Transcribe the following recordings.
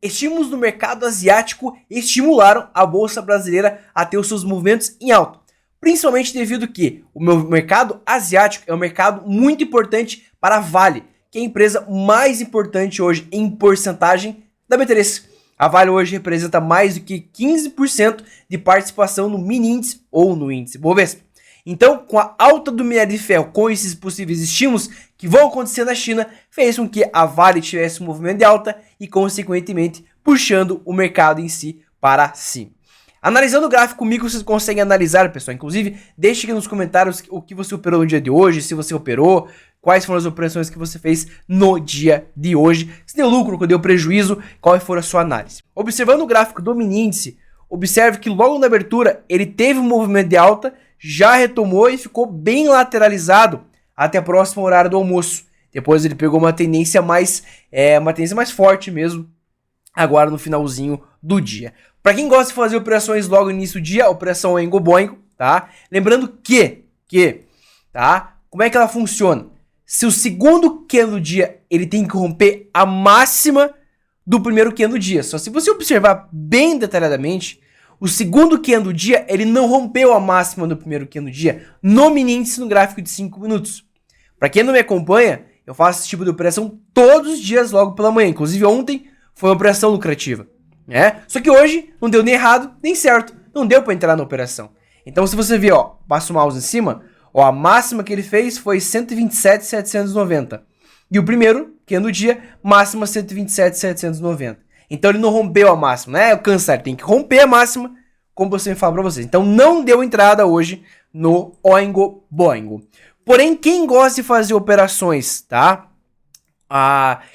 Estímulos no mercado asiático estimularam a bolsa brasileira a ter os seus movimentos em alta, principalmente devido que o mercado asiático é um mercado muito importante para a Vale, que é a empresa mais importante hoje em porcentagem da B3. A Vale hoje representa mais do que 15% de participação no mini índice ou no índice Bovespa. Então, com a alta do minério de ferro, com esses possíveis estímulos que vão acontecer na China, fez com que a Vale tivesse um movimento de alta e, consequentemente, puxando o mercado em si para cima. Analisando o gráfico comigo, vocês conseguem analisar, pessoal. Inclusive, deixe aqui nos comentários o que você operou no dia de hoje, se você operou, quais foram as operações que você fez no dia de hoje, se deu lucro, se deu prejuízo, qual foi a sua análise. Observando o gráfico do mini índice, observe que logo na abertura ele teve um movimento de alta, já retomou e ficou bem lateralizado até a próxima horário do almoço. Depois ele pegou uma tendência mais forte mesmo, agora no finalzinho do dia. Para quem gosta de fazer operações logo no início do dia, a operação Oingo Boingo, tá? Lembrando tá? Como é que ela funciona? Se o segundo candle do dia ele tem que romper a máxima do primeiro candle do dia. Só se você observar bem detalhadamente, o segundo candle do dia, ele não rompeu a máxima do primeiro candle do dia no mini índice no gráfico de 5 minutos. Para quem não me acompanha, eu faço esse tipo de operação todos os dias logo pela manhã. Inclusive ontem foi uma operação lucrativa, né? Só que hoje não deu nem errado, nem certo. Não deu para entrar na operação. Então se você ver, ó, passa o mouse em cima, ó, a máxima que ele fez foi 127.790. E o primeiro candle do dia, máxima 127.790. Então ele não rompeu a máxima, né? Alcançar, tem que romper a máxima, como você me fala pra vocês. Então não deu entrada hoje no Oingo Boingo. Porém, quem gosta de fazer operações, tá?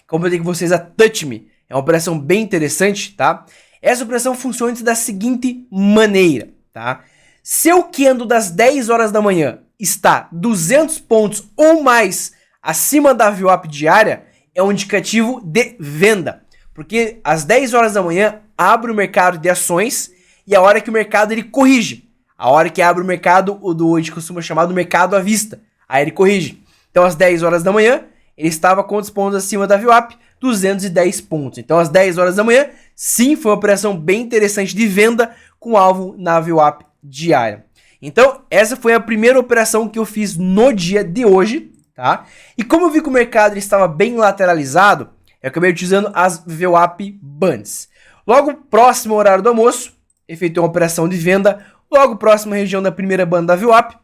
Como eu digo com vocês, a Touch Me é uma operação bem interessante, tá? Essa operação funciona da seguinte maneira, tá? Se o candle das 10 horas da manhã está 200 pontos ou mais acima da VWAP diária, é um indicativo de venda. Porque às 10 horas da manhã abre o mercado de ações e a hora que o mercado ele corrige. A hora que abre o mercado, a gente costuma chamar do mercado à vista. Aí ele corrige. Então às 10 horas da manhã ele estava quantos pontos acima da VWAP? 210 pontos. Então às 10 horas da manhã, sim, foi uma operação bem interessante de venda com alvo na VWAP diária. Então essa foi a primeira operação que eu fiz no dia de hoje, tá? E como eu vi que o mercado ele estava bem lateralizado, eu acabei utilizando as VWAP Bands. Logo próximo ao horário do almoço, efetuei uma operação de venda, logo próximo à região da primeira banda da VWAP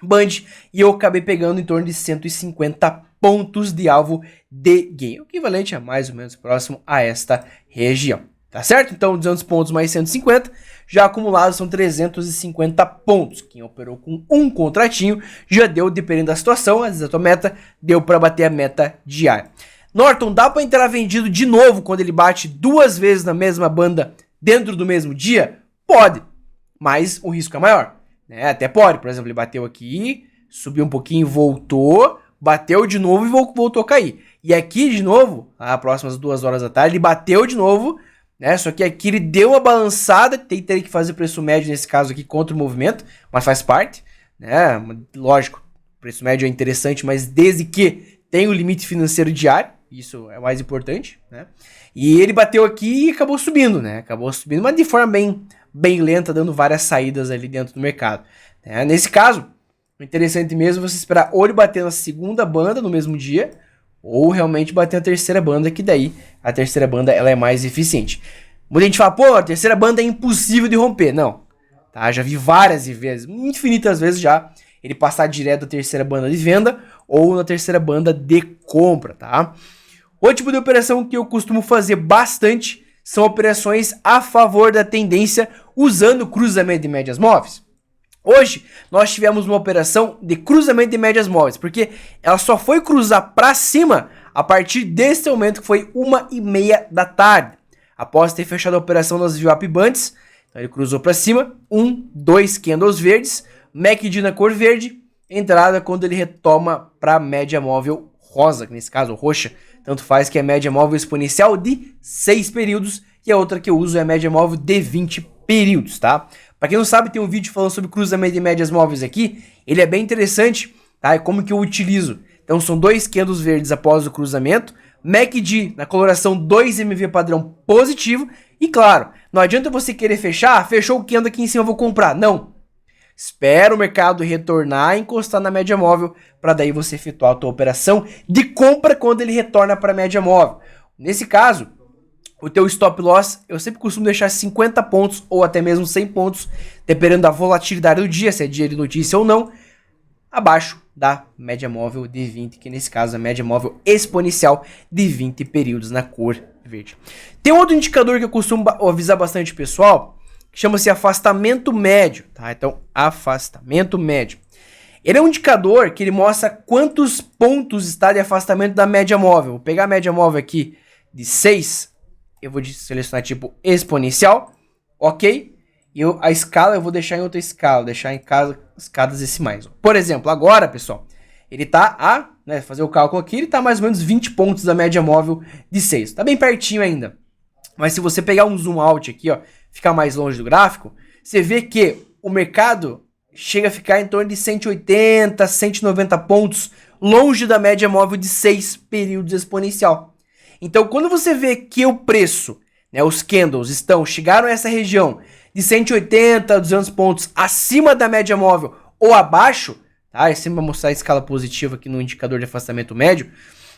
Band, e eu acabei pegando em torno de 150 pontos de alvo de gain, o equivalente a mais ou menos próximo a esta região, tá certo? Então 200 pontos mais 150, já acumulados são 350 pontos. Quem operou com um contratinho já deu, dependendo da situação, às vezes a tua meta, deu para bater a meta diária. Norton, dá para entrar vendido de novo quando ele bate duas vezes na mesma banda dentro do mesmo dia? Pode, mas o risco é maior, né? Até pode, por exemplo, ele bateu aqui, subiu um pouquinho, voltou, bateu de novo e voltou a cair. E aqui de novo, às próximas 2 horas da tarde, ele bateu de novo, né? Só que aqui ele deu uma balançada, teria que fazer preço médio nesse caso aqui contra o movimento, mas faz parte, né? Lógico, preço médio é interessante, mas desde que tem o limite financeiro diário, isso é o mais importante, né? E ele bateu aqui e acabou subindo, né? Acabou subindo, mas de forma bem lenta, dando várias saídas ali dentro do mercado, né? Nesse caso, o interessante mesmo é você esperar ou ele bater na segunda banda no mesmo dia, ou realmente bater na terceira banda, que daí a terceira banda ela é mais eficiente. Muita gente fala, pô, a terceira banda é impossível de romper. Não, tá? Já vi várias vezes, infinitas vezes já, ele passar direto da terceira banda de venda ou na terceira banda de compra, tá? Outro tipo de operação que eu costumo fazer bastante são operações a favor da tendência usando cruzamento de médias móveis. Hoje nós tivemos uma operação de cruzamento de médias móveis, porque ela só foi cruzar para cima a partir desse momento que foi 1h30 da tarde. Após ter fechado a operação nas VWAP Bands, então ele cruzou para cima, 2 candles verdes, MACD na cor verde, entrada quando ele retoma para a média móvel rosa, que nesse caso roxa, tanto faz, que é a média móvel exponencial de 6 períodos, e a outra que eu uso é a média móvel de 20 períodos, tá? Para quem não sabe, tem um vídeo falando sobre cruzamento de médias móveis aqui, ele é bem interessante, tá? E como que eu utilizo. Então são 2 candles verdes após o cruzamento, MACD na coloração 2MV padrão positivo. E claro, não adianta você querer fechar, fechou o candle aqui em cima, eu vou comprar. Não. Espera o mercado retornar e encostar na média móvel para daí você efetuar a tua operação de compra quando ele retorna para a média móvel. Nesse caso, o teu stop loss, eu sempre costumo deixar 50 pontos ou até mesmo 100 pontos, dependendo da volatilidade do dia, se é dia de notícia ou não, abaixo da média móvel de 20, que nesse caso é a média móvel exponencial de 20 períodos na cor verde. Tem outro indicador que eu costumo avisar bastante pessoal, que chama-se afastamento médio, tá? Então, afastamento médio. Ele é um indicador que ele mostra quantos pontos está de afastamento da média móvel. Vou pegar a média móvel aqui de 6, eu vou selecionar tipo exponencial, ok? E a escala eu vou deixar em outra escala, deixar em escadas decimais. Por exemplo, agora, pessoal, ele tá fazer o cálculo aqui, ele tá mais ou menos 20 pontos da média móvel de 6. Tá bem pertinho ainda. Mas se você pegar um zoom out aqui, ó, ficar mais longe do gráfico, você vê que o mercado chega a ficar em torno de 180, 190 pontos longe da média móvel de 6 períodos exponencial. Então, quando você vê que o preço, né, os candles chegaram a essa região de 180 a 200 pontos acima da média móvel ou abaixo, tá? É sempre para mostrar a escala positiva aqui no indicador de afastamento médio,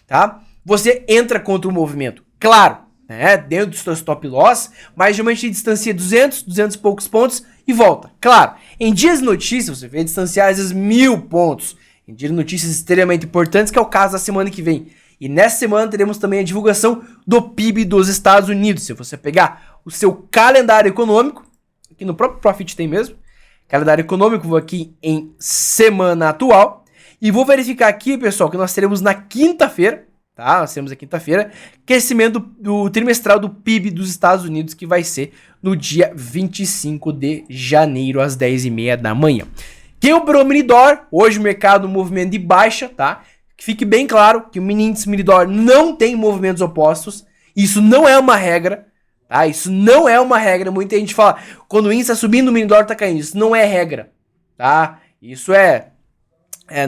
tá? Você entra contra o movimento. Claro, né, dentro do seu stop loss, mas geralmente distancia 200 e poucos pontos e volta. Claro, em dias de notícias você vê distanciar às vezes 1000 pontos. Em dias de notícias extremamente importantes, que é o caso da semana que vem. E nessa semana teremos também a divulgação do PIB dos Estados Unidos. Se você pegar o seu calendário econômico, aqui no próprio Profit tem mesmo, calendário econômico, vou aqui em semana atual, e vou verificar aqui, pessoal, que nós teremos na quinta-feira, tá? Nós temos a quinta-feira, crescimento do trimestral do PIB dos Estados Unidos, que vai ser no dia 25 de janeiro, às 10h30 da manhã. Tem o Mini-Dor, hoje o mercado no movimento de baixa, tá? Que fique bem claro que o mini índice Mini-Dor não tem movimentos opostos, isso não é uma regra, tá? Isso não é uma regra, muita gente fala, quando o índice está subindo, o Mini-Dor está caindo, isso não é regra, tá? Isso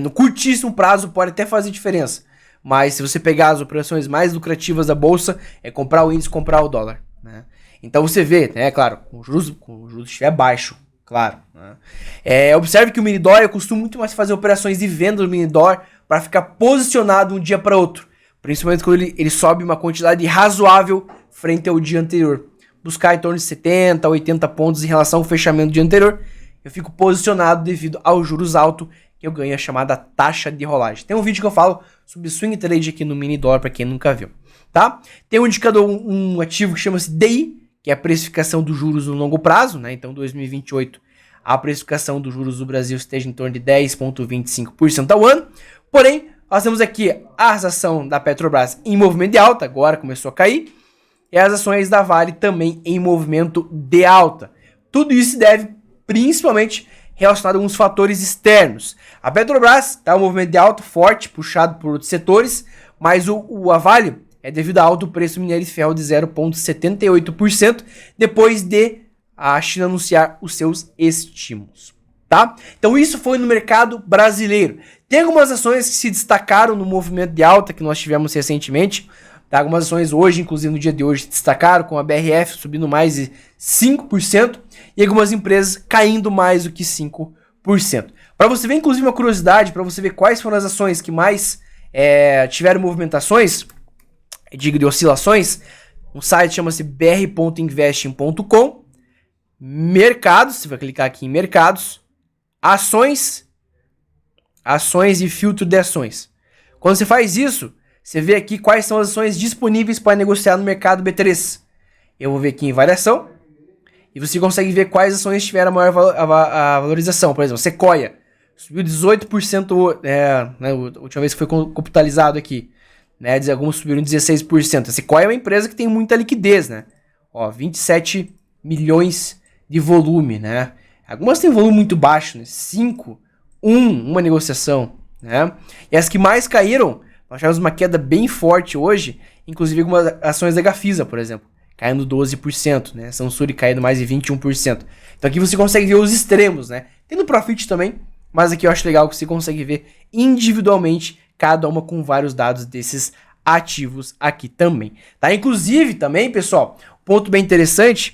no curtíssimo prazo pode até fazer diferença. Mas se você pegar as operações mais lucrativas da bolsa, é comprar o índice, comprar o dólar, né? Então você vê, né, claro, com o juros estiver baixo, claro, né? Observe que o Mini-Dor, eu costumo muito mais fazer operações de venda do Mini-Dor para ficar posicionado um dia para outro. Principalmente quando ele sobe uma quantidade razoável frente ao dia anterior. Buscar em torno de 70, 80 pontos em relação ao fechamento do dia anterior. Eu fico posicionado devido aos juros altos que eu ganho a chamada taxa de rolagem. Tem um vídeo que eu falo sobre swing trade aqui no Mini-Dor para quem nunca viu, tá? Tem um indicador, um ativo que chama-se DI, que é a precificação dos juros no longo prazo, né? Então 2028 a precificação dos juros do Brasil esteja em torno de 10,25% ao ano. Porém, nós temos aqui a ação da Petrobras em movimento de alta, agora começou a cair, e as ações da Vale também em movimento de alta. Tudo isso se deve principalmente relacionado a alguns fatores externos. A Petrobras está em um movimento de alta forte, puxado por outros setores, mas a Vale é devido ao alto preço do minério de ferro de 0,78%, depois de a China anunciar os seus estímulos, tá? Então isso foi no mercado brasileiro. Tem algumas ações que se destacaram no movimento de alta que nós tivemos recentemente, tá? Algumas ações hoje, inclusive no dia de hoje, se destacaram, com a BRF subindo mais de 5% e algumas empresas caindo mais do que 5%. Para você ver, inclusive, uma curiosidade, para você ver quais foram as ações que mais tiveram movimentações, de oscilações, um site chama-se br.investing.com, mercados, você vai clicar aqui em mercados, ações e filtro de ações. Quando você faz isso, você vê aqui quais são as ações disponíveis para negociar no mercado B3. Eu vou ver aqui em variação, e você consegue ver quais ações tiveram a maior valorização. Por exemplo, Sequoia subiu 18%, a última vez que foi computalizado aqui. Né, alguns subiram 16%. A Sequoia é uma empresa que tem muita liquidez, né? 27 milhões de volume, né? Algumas têm volume muito baixo, né? 5, uma negociação, né? E as que mais caíram, nós tivemos uma queda bem forte hoje, inclusive algumas ações da Gafisa, por exemplo, caindo 12%, né? Sansuri caindo mais de 21%. Então aqui você consegue ver os extremos, né? Tem no Profit também, mas aqui eu acho legal que você consegue ver individualmente cada uma com vários dados desses ativos aqui também, tá? Inclusive também, pessoal, ponto bem interessante,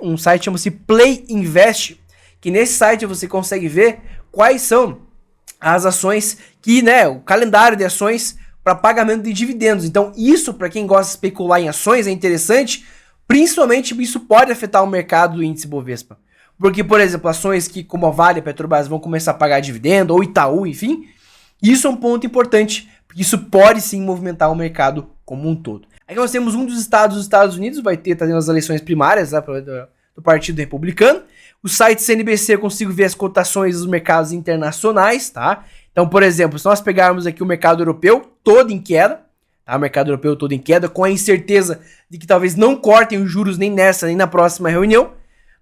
um site chama-se Play Invest, que nesse site você consegue ver quais são as ações que, né, o calendário de ações para pagamento de dividendos. Então isso, para quem gosta de especular em ações, é interessante, principalmente isso pode afetar o mercado do índice Bovespa. Porque, por exemplo, ações que como a Vale e a Petrobras vão começar a pagar dividendo, ou Itaú, enfim, isso é um ponto importante, porque isso pode sim movimentar o mercado como um todo. Aqui nós temos um dos estados dos Estados Unidos, vai ter também as eleições primárias, né, do Partido Republicano. O site CNBC eu consigo ver as cotações dos mercados internacionais, tá? Então, por exemplo, se nós pegarmos aqui o mercado europeu todo em queda, tá? O mercado europeu todo em queda, com a incerteza de que talvez não cortem os juros nem nessa nem na próxima reunião.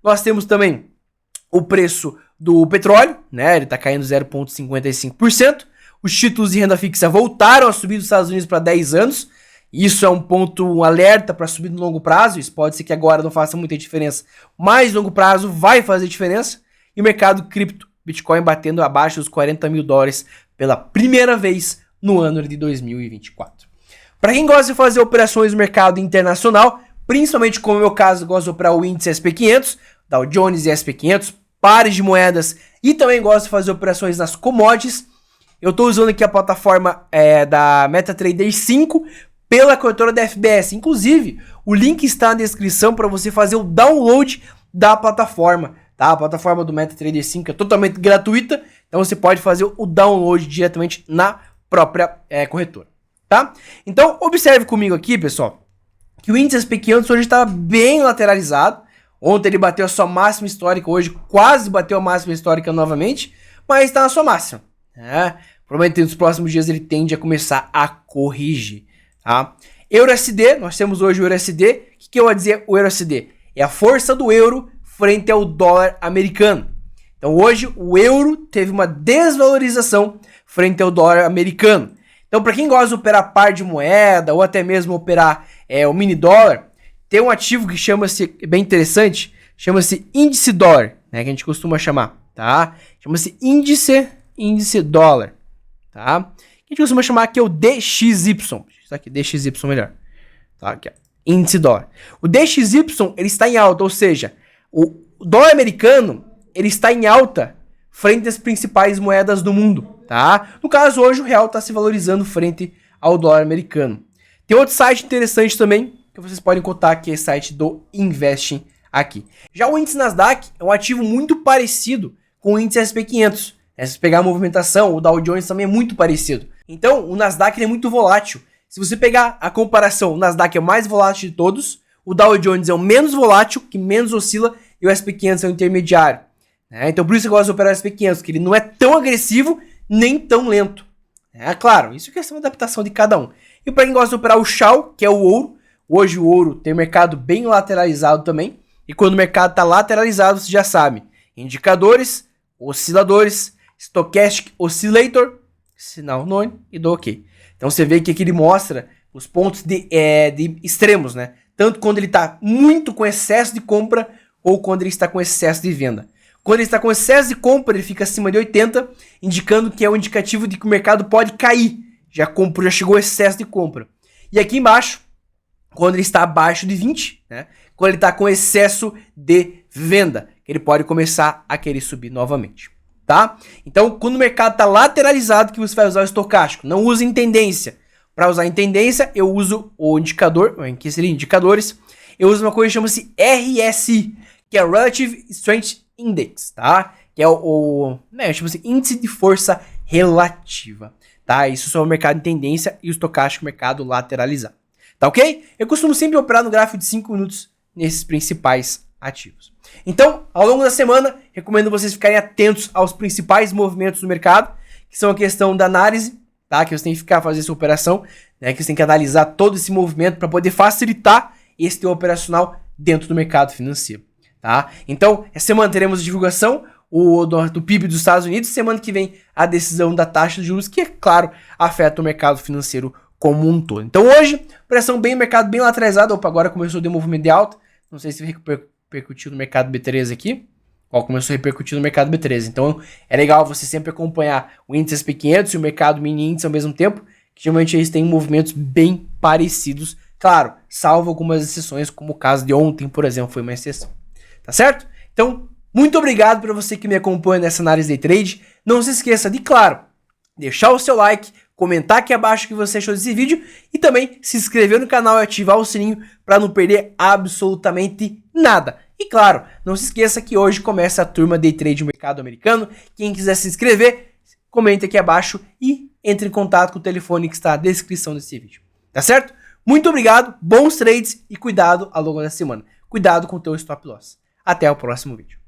Nós temos também o preço do petróleo, né? Ele tá caindo 0,55%. Os títulos de renda fixa voltaram a subir dos Estados Unidos para 10 anos. Isso é um ponto, um alerta para subir no longo prazo. Isso pode ser que agora não faça muita diferença, mas no longo prazo vai fazer diferença. E o mercado cripto, Bitcoin batendo abaixo dos 40 mil dólares pela primeira vez no ano de 2024. Para quem gosta de fazer operações no mercado internacional, principalmente como é o meu caso, gosto de operar o índice SP500, Dow Jones e SP500, pares de moedas e também gosto de fazer operações nas commodities. Eu estou usando aqui a plataforma da MetaTrader 5 pela corretora da FBS. Inclusive, o link está na descrição para você fazer o download da plataforma. Tá? A plataforma do MetaTrader 5 é totalmente gratuita, então você pode fazer o download diretamente na própria corretora. Tá? Então, observe comigo aqui, pessoal, que o índice SP500 hoje está bem lateralizado. Ontem ele bateu a sua máxima histórica, hoje quase bateu a máxima histórica novamente, mas está na sua máxima. Provavelmente nos próximos dias ele tende a começar a corrigir. Tá? EURUSD, nós temos hoje o EURUSD. O que eu vou dizer o EURUSD? É a força do euro frente ao dólar americano. Então hoje o euro teve uma desvalorização frente ao dólar americano. Então para quem gosta de operar par de moeda ou até mesmo operar o mini dólar, tem um ativo que chama-se, bem interessante, chama-se índice dólar, né, que a gente costuma chamar, tá? Chama-se índice dólar, tá? Que a gente costuma chamar aqui é o DXY. Isso aqui, DXY melhor. Tá, aqui, ó. Índice dólar. O DXY, ele está em alta, ou seja, o dólar americano, ele está em alta frente às principais moedas do mundo, tá? No caso, hoje o real está se valorizando frente ao dólar americano. Tem outro site interessante também, que vocês podem contar, que é o site do Investing aqui. Já o índice Nasdaq é um ativo muito parecido com o índice SP500. Se pegar a movimentação, o Dow Jones também é muito parecido. Então, o Nasdaq é muito volátil. Se você pegar a comparação, o Nasdaq é o mais volátil de todos, o Dow Jones é o menos volátil, que menos oscila, e o SP500 é o intermediário. Então, por isso eu gosto de operar o SP500, que ele não é tão agressivo, nem tão lento. Claro, isso é questão de adaptação de cada um. E para quem gosta de operar o Shao, que é o ouro, hoje o ouro tem um mercado bem lateralizado também, e quando o mercado está lateralizado, você já sabe, indicadores, osciladores, Stochastic Oscillator, sinal NON e do OK. Então você vê que aqui ele mostra os pontos de extremos, né? Tanto quando ele está muito com excesso de compra ou quando ele está com excesso de venda. Quando ele está com excesso de compra, ele fica acima de 80, indicando que é um indicativo de que o mercado pode cair. Já chegou o excesso de compra. E aqui embaixo, quando ele está abaixo de 20, né? Quando ele está com excesso de venda, ele pode começar a querer subir novamente. Tá? Então, quando o mercado está lateralizado, que você vai usar o estocástico. Não use em tendência. Para usar em tendência, eu uso o indicador, que seria indicadores. Eu uso uma coisa que chama-se RSI, que é Relative Strength Index, tá? Que é chama-se índice de força relativa, tá? Isso só é o mercado em tendência e o estocástico mercado lateralizado. Tá ok? Eu costumo sempre operar no gráfico de 5 minutos nesses principais ativos. Então, ao longo da semana, recomendo vocês ficarem atentos aos principais movimentos do mercado, que são a questão da análise, tá? Que você tem que ficar fazendo essa operação, né? Que você tem que analisar todo esse movimento para poder facilitar esse teu operacional dentro do mercado financeiro, tá? Então, essa semana teremos a divulgação do PIB dos Estados Unidos, semana que vem a decisão da taxa de juros, que, é claro, afeta o mercado financeiro como um todo. Então, hoje, pressão bem, mercado bem lateralizado. Opa, agora começou a ter movimento de alta. Não sei se repercutiu no mercado B3 aqui. Começou a repercutir no mercado B3. Então, é legal você sempre acompanhar o índice SP500 e o mercado mini índice ao mesmo tempo, que geralmente eles têm movimentos bem parecidos, claro, salvo algumas exceções, como o caso de ontem, por exemplo, foi uma exceção. Tá certo? Então, muito obrigado para você que me acompanha nessa análise day trade. Não se esqueça de, claro, deixar o seu like, comentar aqui abaixo o que você achou desse vídeo e também se inscrever no canal e ativar o sininho para não perder absolutamente nada. E claro, não se esqueça que hoje começa a turma Day Trade no mercado americano. Quem quiser se inscrever, comente aqui abaixo e entre em contato com o telefone que está na descrição desse vídeo. Tá certo? Muito obrigado, bons trades e cuidado ao longo da semana. Cuidado com o teu stop loss. Até o próximo vídeo.